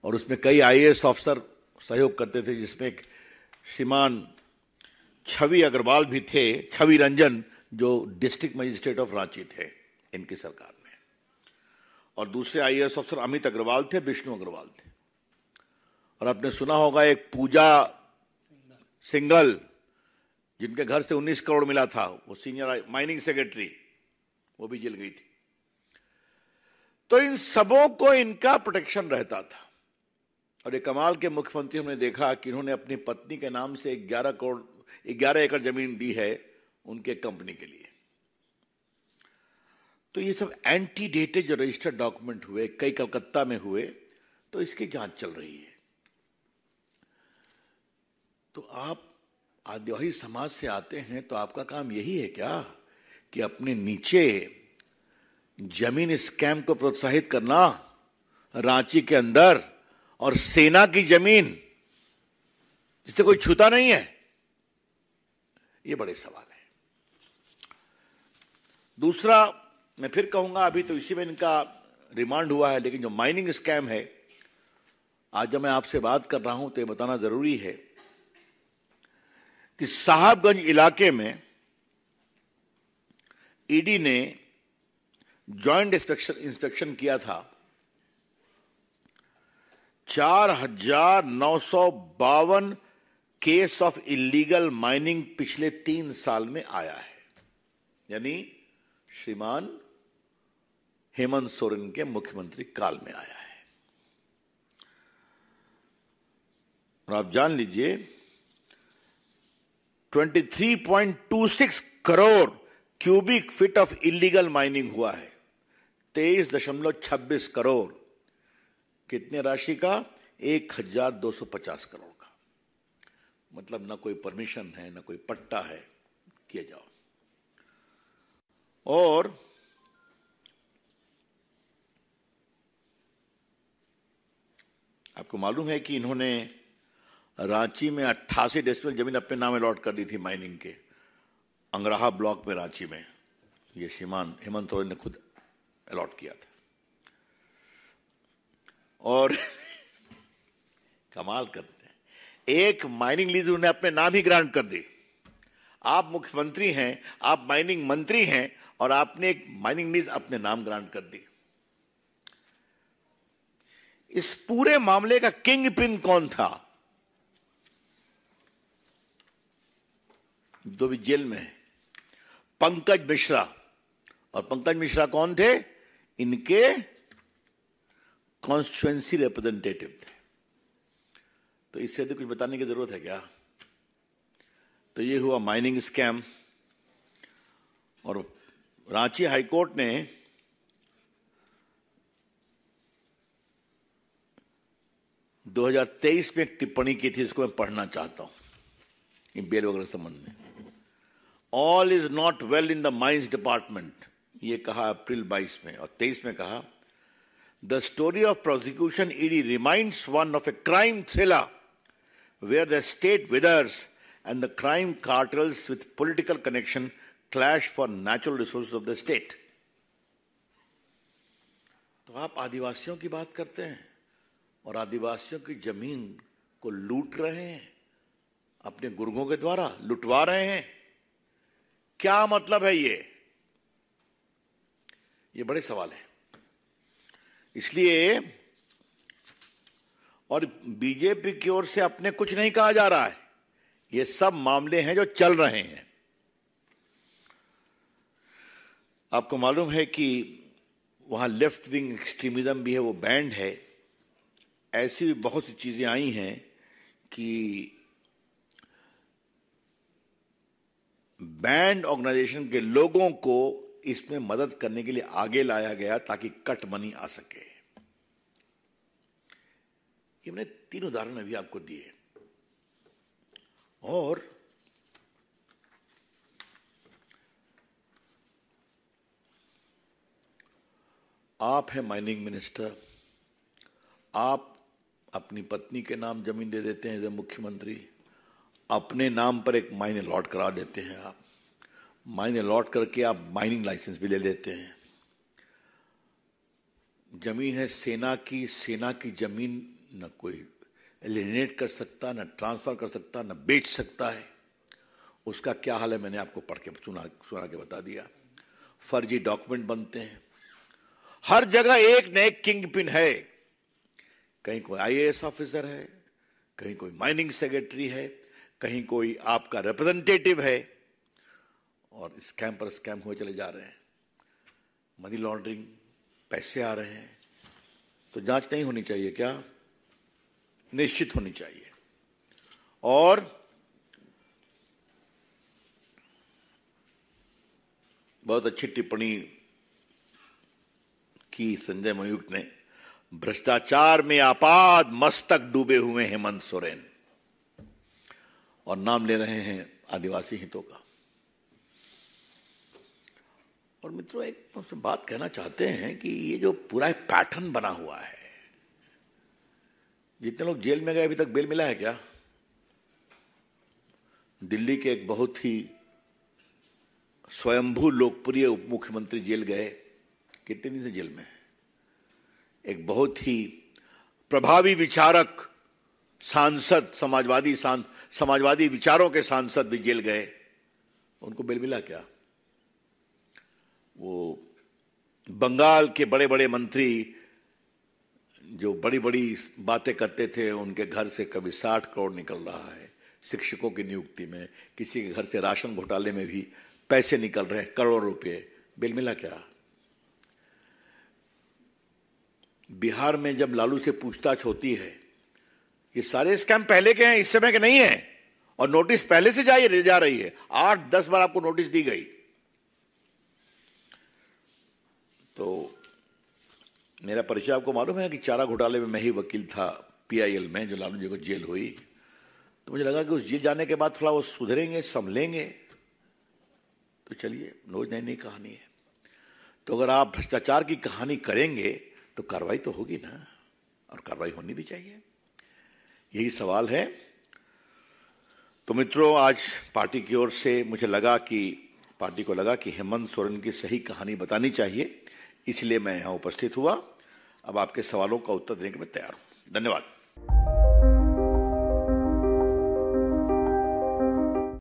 और उसमें कई आईएएस ऑफिसर सहयोग करते थे, जिसमें एक श्रीमान छवि अग्रवाल भी थे, छवि रंजन, जो डिस्ट्रिक्ट मजिस्ट्रेट ऑफ रांची थे इनकी सरकार में, और दूसरे आईएएस अफसर अमित अग्रवाल थे, विष्णु अग्रवाल थे। और आपने सुना होगा एक पूजा सिंघल, जिनके घर से 19 करोड़ मिला था, वो सीनियर माइनिंग सेक्रेटरी, वो भी जेल गई थी। तो इन सबों को इनका प्रोटेक्शन रहता था। और ये कमाल के मुख्यमंत्री हमने देखा कि इन्होंने अपनी पत्नी के नाम से 11 एकड़ जमीन दी है उनके कंपनी के लिए। तो ये सब एंटीडेटेड जो रजिस्टर्ड डॉक्यूमेंट हुए, कई कलकत्ता में हुए, तो इसकी जांच चल रही है। तो आप आदिवासी समाज से आते हैं तो आपका काम यही है क्या कि अपने नीचे जमीन स्कैम को प्रोत्साहित करना, रांची के अंदर, और सेना की जमीन जिसे कोई छूता नहीं है? ये बड़े सवाल है। दूसरा, मैं फिर कहूंगा, अभी तो इसी में इनका रिमांड हुआ है, लेकिन जो माइनिंग स्कैम है, आज जब मैं आपसे बात कर रहा हूं तो ये बताना जरूरी है कि साहबगंज इलाके में ईडी ने जॉइंट इंस्पेक्शन किया था। 4,952 केस ऑफ इलीगल माइनिंग पिछले 3 साल में आया है, यानी श्रीमान हेमंत सोरेन के मुख्यमंत्री काल में आया है। और आप जान लीजिए 23.26 crore cubic feet of illegal mining हुआ है। 23.26 करोड़, कितने राशि का? 1,250 करोड़ का। मतलब ना कोई परमिशन है, ना कोई पट्टा है, किए जाओ। और आपको मालूम है कि इन्होंने रांची में 88 डेसिमल जमीन अपने नाम अलॉट कर दी थी माइनिंग के, अंगराहा ब्लॉक में रांची में। ये श्रीमान हेमंत सोरेन ने खुद अलॉट किया था। और कमाल करते हैं, एक माइनिंग लीज उन्होंने अपने नाम ही ग्रांट कर दी। आप मुख्यमंत्री हैं, आप माइनिंग मंत्री हैं, और आपने एक माइनिंग लीज अपने नाम ग्रांट कर दी। इस पूरे मामले का किंग पिन कौन था? जो भी जेल में है, पंकज मिश्रा। और पंकज मिश्रा कौन थे? इनके कॉन्स्टिट्यूएंसी रिप्रेजेंटेटिव थे। तो इससे तो कुछ बताने की जरूरत है क्या? तो ये हुआ माइनिंग स्कैम। और रांची हाईकोर्ट ने (2023) में एक टिप्पणी की थी, इसको मैं पढ़ना चाहता हूं, इन बेल वगैरह संबंध में। All is not well in the mines department, ये कहा अप्रैल 22 में। और 23 में कहा, the story of prosecution ED reminds one of a crime thriller where the state withers and the crime cartels with political connection clash for natural resources of the state. तो आप आदिवासियों की बात करते हैं और आदिवासियों की जमीन को लूट रहे हैं, अपने गुर्गों के द्वारा लुटवा रहे हैं। क्या मतलब है ये बड़े सवाल है। इसलिए, और बीजेपी की ओर से अपने कुछ नहीं कहा जा रहा है, ये सब मामले हैं जो चल रहे हैं। आपको मालूम है कि वहां लेफ्ट विंग एक्सट्रीमिज्म भी है, वो बैंड है। ऐसी भी बहुत सी चीजें आई हैं कि बैंड ऑर्गेनाइजेशन के लोगों को इसमें मदद करने के लिए आगे लाया गया ताकि कट मनी आ सके। ये मैंने 3 उदाहरण अभी आपको दिए। और आप हैं माइनिंग मिनिस्टर, आप अपनी पत्नी के नाम जमीन दे देते हैं एज ए मुख्यमंत्री, अपने नाम पर एक माइन अलॉट करा देते हैं। आप माइन अलॉट करके आप माइनिंग लाइसेंस भी ले लेते हैं। जमीन है सेना की जमीन न कोई एलिनेट कर सकता, न ट्रांसफर कर सकता, न बेच सकता है। उसका क्या हाल है मैंने आपको पढ़ के सुना के बता दिया। फर्जी डॉक्यूमेंट बनते हैं, हर जगह एक न एक किंग पिन है। कहीं कोई आईएएस ऑफिसर है, कहीं कोई माइनिंग सेक्रेटरी है, कहीं कोई आपका रिप्रेजेंटेटिव है, और स्कैम पर स्कैम हुए चले जा रहे हैं। मनी लॉन्ड्रिंग, पैसे आ रहे हैं, तो जांच नहीं होनी चाहिए क्या? निश्चित होनी चाहिए। और बहुत अच्छी टिप्पणी की संजय मयूख ने, भ्रष्टाचार में आपाद मस्तक डूबे हुए हेमंत सोरेन, और नाम ले रहे हैं आदिवासी हितों का। और मित्रों, एक बात कहना चाहते हैं कि ये जो पूरा एक पैटर्न बना हुआ है, जितने लोग जेल में गए अभी तक बेल मिला है क्या? दिल्ली के एक बहुत ही स्वयंभू लोकप्रिय उप मुख्यमंत्री जेल गए, कितने दिन से जेल में है। एक बहुत ही प्रभावी विचारक सांसद, समाजवादी विचारों के सांसद भी जेल गए, उनको बेल मिला क्या? वो बंगाल के बड़े बड़े मंत्री जो बड़ी बड़ी बातें करते थे, उनके घर से कभी 60 करोड़ निकल रहा है, शिक्षकों की नियुक्ति में, किसी के घर से राशन घोटाले में भी पैसे निकल रहे हैं, करोड़ों रुपए, बेल मिला क्या? बिहार में जब लालू से पूछताछ होती है, ये सारे स्कैम पहले के हैं, इस समय के नहीं है, और नोटिस पहले से जा रही है। 8-10 बार आपको नोटिस दी गई। तो मेरा परिचय आपको मालूम है कि चारा घोटाले में मैं ही वकील था पीआईएल में, जो लालू जी को जेल हुई। तो मुझे लगा कि उस जेल जाने के बाद थोड़ा वो सुधरेंगे, संभलेंगे। तो चलिए, रोज नई नई कहानी है। तो अगर आप भ्रष्टाचार की कहानी करेंगे तो कार्रवाई तो होगी ना, और कार्रवाई होनी भी चाहिए, यही सवाल है। तो मित्रों, आज पार्टी की ओर से पार्टी को लगा कि हेमंत सोरेन की सही कहानी बतानी चाहिए, इसलिए मैं यहां उपस्थित हुआ। अब आपके सवालों का उत्तर देने के लिए तैयार हूं। धन्यवाद।